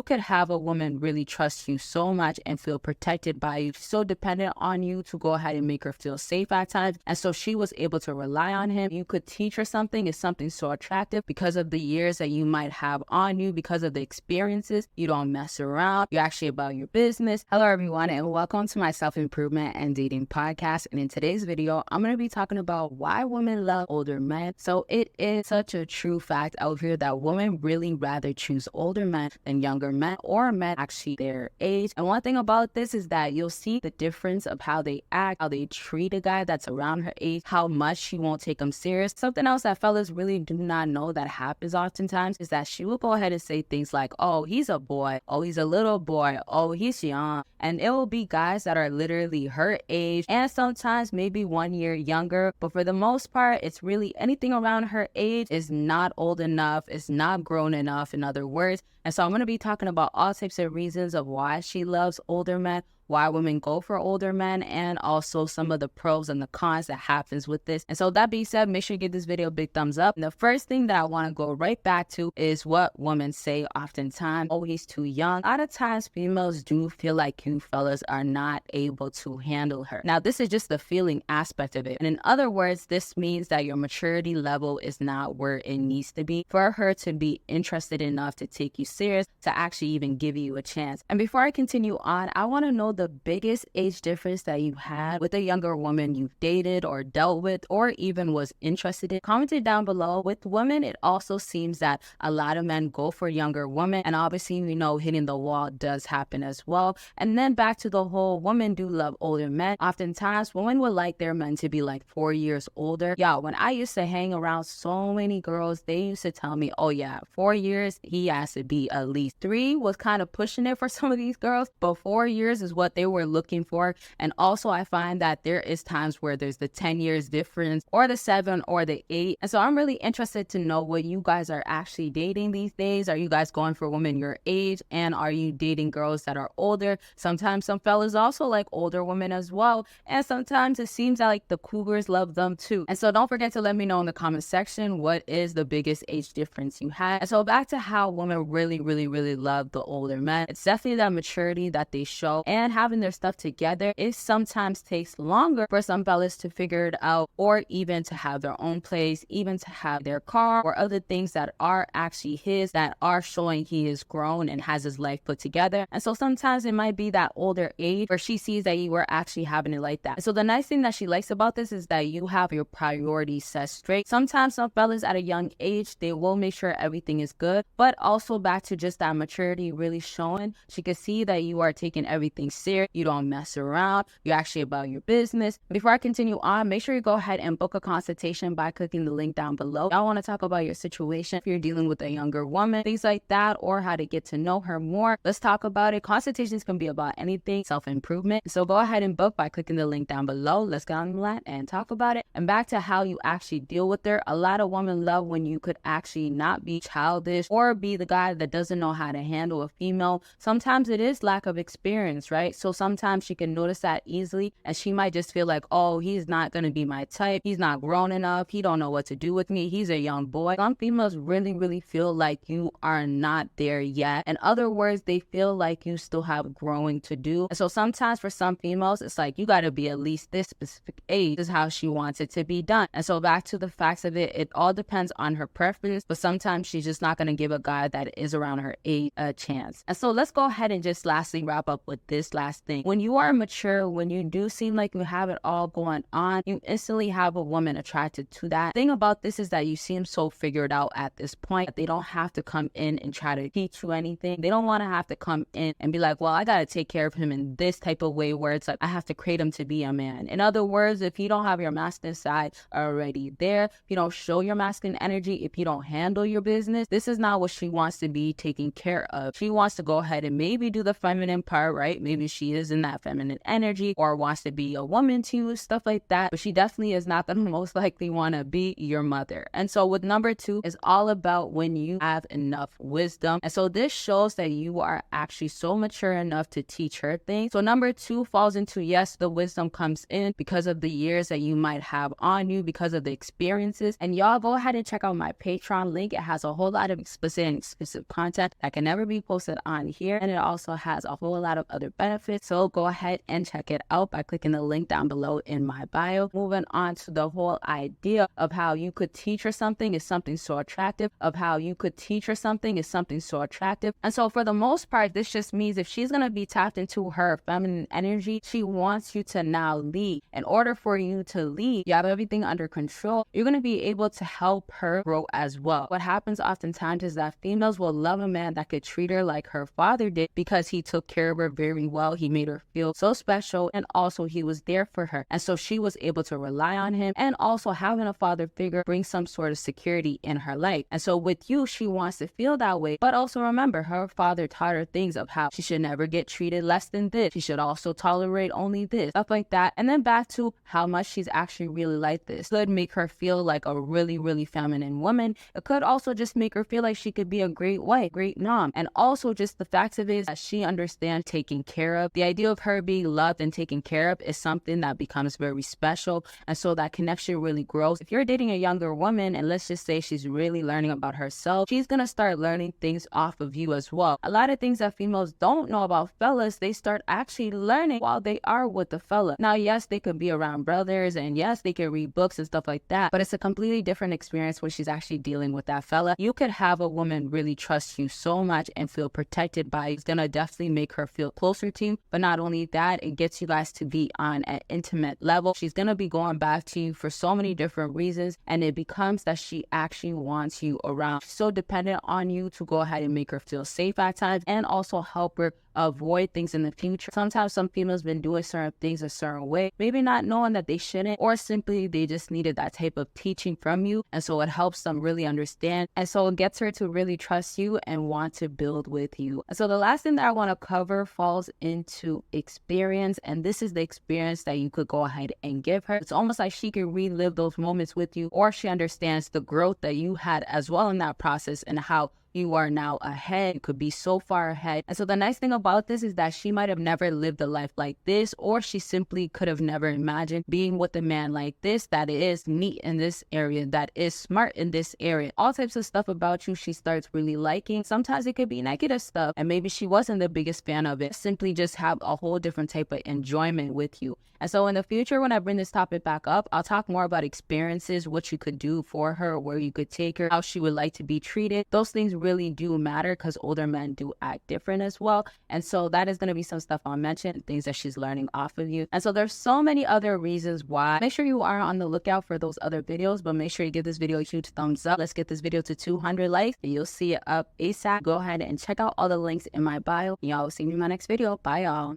you could have a woman really trust you so much and feel protected by you, so dependent on you to go ahead and make her feel safe at times. And so she was able to rely on him. You could teach her something. It's something so attractive because of the years that you might have on you, because of the experiences. You don't mess around. You're actually about your business. Hello, everyone, and welcome to my self-improvement and dating podcast. And in today's video, I'm going to be talking about why women love older men. So it is such a true fact out here that women really rather choose older men than younger men, or men actually their age. And one thing about this is that you'll see the difference of how they act, how they treat a guy that's around her age, how much she won't take him serious. Something else that fellas really do not know that happens oftentimes is that she will go ahead and say things like, oh, he's a boy, oh, he's a little boy, oh, he's young. And it will be guys that are literally her age and sometimes maybe 1 year younger. But for the most part, it's really anything around her age is not old enough, it's not grown enough, in other words. And so I'm going to be talking about all types of reasons of why she loves older men, why women go for older men, and also some of the pros and the cons that happens with this. And so that being said, make sure you give this video a big thumbs up. And the first thing that I want to go right back to is what women say oftentimes: oh, he's too young. A lot of times females do feel like you fellas are not able to handle her. Now, this is just the feeling aspect of it. And in other words, this means that your maturity level is not where it needs to be for her to be interested enough to take you serious, to actually even give you a chance. And before I continue on, I want to know the biggest age difference that you had with a younger woman you've dated or dealt with or even was interested in. Comment it down below. With women, it also seems that a lot of men go for younger women, and obviously we know hitting the wall does happen as well. And then back to the whole women do love older men. Oftentimes women would like their men to be like 4 years older. Yeah, when I used to hang around so many girls, they used to tell me, oh yeah, 4 years, he has to be at least 3. Was kind of pushing it for some of these girls, but 4 years is what they were looking for. And also I find that there is times where there's the 10 years difference or the 7 or the 8. And so I'm really interested to know what you guys are actually dating these days. Are you guys going for women your age, and are you dating girls that are older? Sometimes some fellas also like older women as well, and sometimes it seems like the cougars love them too. And so don't forget to let me know in the comment section what is the biggest age difference you had. And so back to how women really love the older men. It's definitely that maturity that they show, and having their stuff together. It sometimes takes longer for some fellas to figure it out, or even to have their own place, even to have their car or other things that are actually his, that are showing he is grown and has his life put together. And so sometimes it might be that older age where she sees that you were actually having it like that. And so the nice thing that she likes about this is that you have your priorities set straight. Sometimes some fellas at a young age, they will make sure everything is good, but also back to just that maturity really showing. She can see that you are taking everything serious. You don't mess around. You're actually about your business. Before I continue on, make sure you go ahead and book a consultation by clicking the link down below. I want to talk about your situation. If you're dealing with a younger woman, things like that, or how to get to know her more, let's talk about it. Consultations can be about anything, self-improvement. So go ahead and book by clicking the link down below. Let's get on the line and talk about it. And back to how you actually deal with her. A lot of women love when you could actually not be childish or be the guy that doesn't know how to handle a female. Sometimes it is lack of experience, right? So sometimes she can notice that easily, and she might just feel like, oh, he's not going to be my type. He's not grown enough. He don't know what to do with me. He's a young boy. Some females really feel like you are not there yet. In other words, they feel like you still have growing to do. And so sometimes for some females, it's like, you got to be at least this specific age. This is how she wants it to be done. And so back to the facts of it, it all depends on her preference, but sometimes she's just not going to give a guy that is around her age a chance. And so let's go ahead and just lastly wrap up with this last thing. When you are mature, when you do seem like you have it all going on, you instantly have a woman attracted to that. The thing about this is that you seem so figured out at this point that they don't have to come in and try to teach you anything. They don't want to have to come in and be like, well, I got to take care of him in this type of way where it's like, I have to create him to be a man. In other words, if you don't have your masculine side already there, if you don't show your masculine energy, if you don't handle your business, this is not what she wants to be taken care of. She wants to go ahead and maybe do the feminine part, right? Maybe she is in that feminine energy or wants to be a woman to you, stuff like that. But she definitely is not going to most likely want to be your mother. And so with number 2 is all about when you have enough wisdom. And so this shows that you are actually so mature enough to teach her things. So number 2 falls into, yes, the wisdom comes in because of the years that you might have on you, because of the experiences. And y'all go ahead and check out my Patreon link. It has a whole lot of explicit and exclusive content that can never be posted on here. And it also has a whole lot of other benefits. So go ahead and check it out by clicking the link down below in my bio. Moving on to the whole idea of how you could teach her something is something so attractive, of how you could teach her something is something so attractive. And so for the most part, this just means if she's going to be tapped into her feminine energy, she wants you to now lead. In order for you to lead, you have everything under control, you're going to be able to help her grow as well. What happens oftentimes is that females will love a man that could treat her like her father did because he took care of her very well. He made her feel so special, and also he was there for her. And so she was able to rely on him, and also having a father figure brings some sort of security in her life. And so with you, she wants to feel that way, but also remember, her father taught her things of how she should never get treated less than this. She should also tolerate only this, stuff like that. And then back to how much she's actually really like this. Could make her feel like a really, really feminine woman. It could also just make her feel like she could be a great wife, great mom. And also just the fact of it is that she understands taking care of. The idea of her being loved and taken care of is something that becomes very special. And so that connection really grows. If you're dating a younger woman, and let's just say she's really learning about herself, she's going to start learning things off of you as well. A lot of things that females don't know about fellas, they start actually learning while they are with the fella. Now, yes, they could be around brothers, and yes, they can read books and stuff like that, but it's a completely different experience when she's actually dealing with that fella. You could have a woman really trust you so much and feel protected by you. It's going to definitely make her feel closer to you. But not only that, it gets you guys to be on an intimate level. She's going to be going back to you for so many different reasons, and it becomes that she actually wants you around. She's so dependent on you to go ahead and make her feel safe at times, and also help her avoid things in the future. Sometimes some females been doing certain things a certain way, maybe not knowing that they shouldn't, or simply they just needed that type of teaching from you, and so it helps them really understand, and so it gets her to really trust you and want to build with you. And so the last thing that I want to cover falls into experience, and this is the experience that you could go ahead and give her. It's almost like she can relive those moments with you, or she understands the growth that you had as well in that process, and how you are now ahead. You could be so far ahead. And so the nice thing about this is that she might have never lived a life like this, or she simply could have never imagined being with a man like this, that is neat in this area, that is smart in this area. All types of stuff about you she starts really liking. Sometimes it could be negative stuff, and maybe she wasn't the biggest fan of it. Simply just have a whole different type of enjoyment with you. And so in the future, when I bring this topic back up, I'll talk more about experiences, what you could do for her, where you could take her, how she would like to be treated. Those things really do matter because older men do act different as well. And so that is going to be some stuff I'll mention, things that she's learning off of you. And so there's so many other reasons why. Make sure you are on the lookout for those other videos, but make sure you give this video a huge thumbs up. Let's get this video to 200 likes and you'll see it up ASAP. Go ahead and check out all the links in my bio. Y'all will see me in my next video. Bye, y'all.